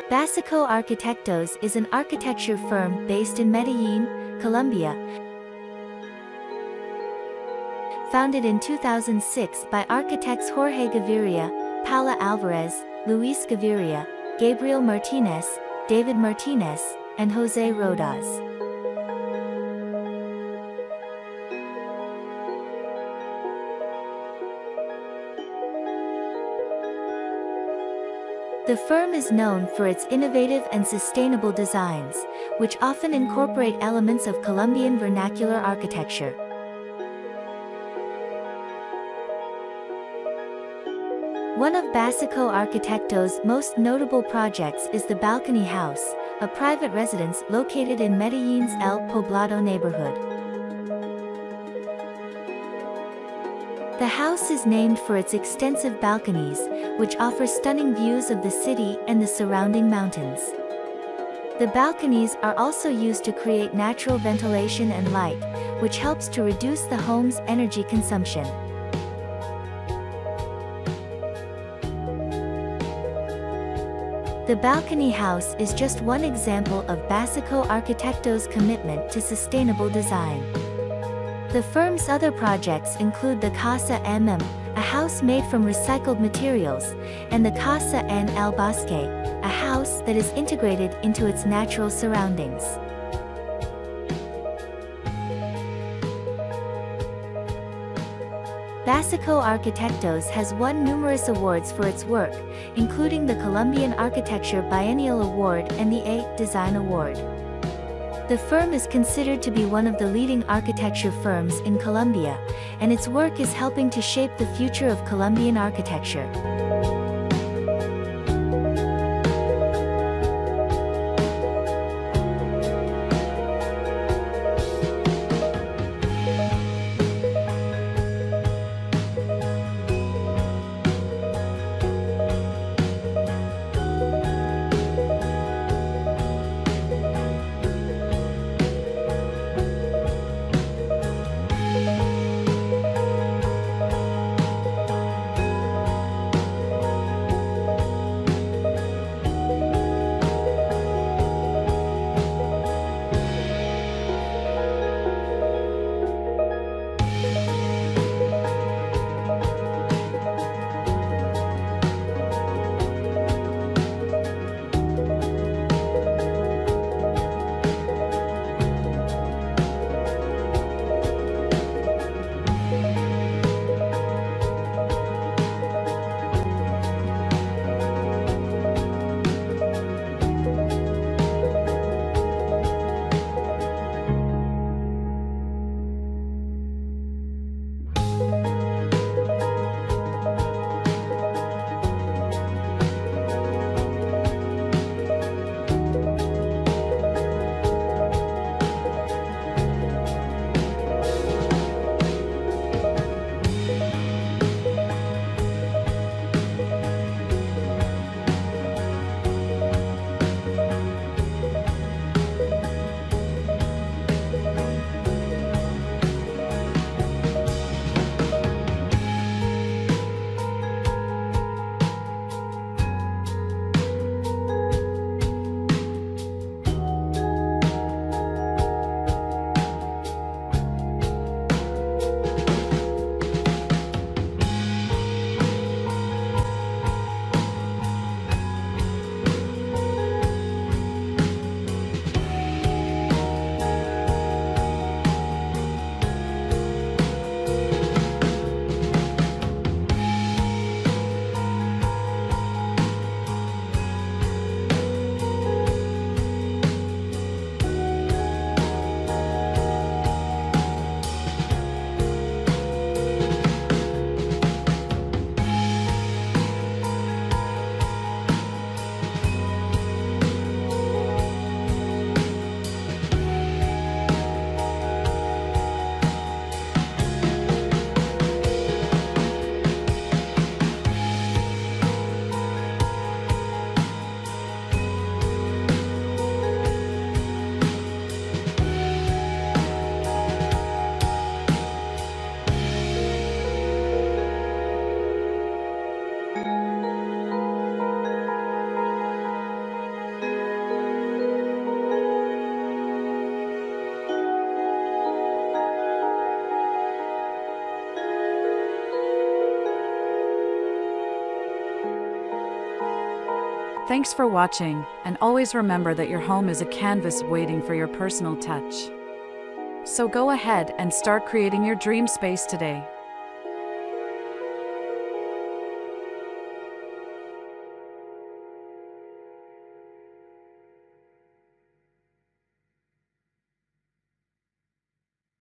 Bassico Arquitectos is an architecture firm based in Medellín, Colombia. Founded in 2006 by architects Jorge Gaviria, Paola Álvarez, Luis Gaviria, Gabriel Martínez, David Martínez, and José Rodas. The firm is known for its innovative and sustainable designs, which often incorporate elements of Colombian vernacular architecture. One of Bassico Arquitectos' most notable projects is the Balcony House, a private residence located in Medellín's El Poblado neighborhood. The house is named for its extensive balconies, which offer stunning views of the city and the surrounding mountains. The balconies are also used to create natural ventilation and light, which helps to reduce the home's energy consumption. The Balcony House is just one example of Bassico Arquitectos' commitment to sustainable design. The firm's other projects include the Casa a house made from recycled materials, and the Casa en el Bosque, a house that is integrated into its natural surroundings. Bassico Arquitectos has won numerous awards for its work, including the Colombian Architecture Biennial Award and the A Design Award. The firm is considered to be one of the leading architecture firms in Colombia, and its work is helping to shape the future of Colombian architecture. Thanks for watching, and always remember that your home is a canvas waiting for your personal touch. So go ahead and start creating your dream space today.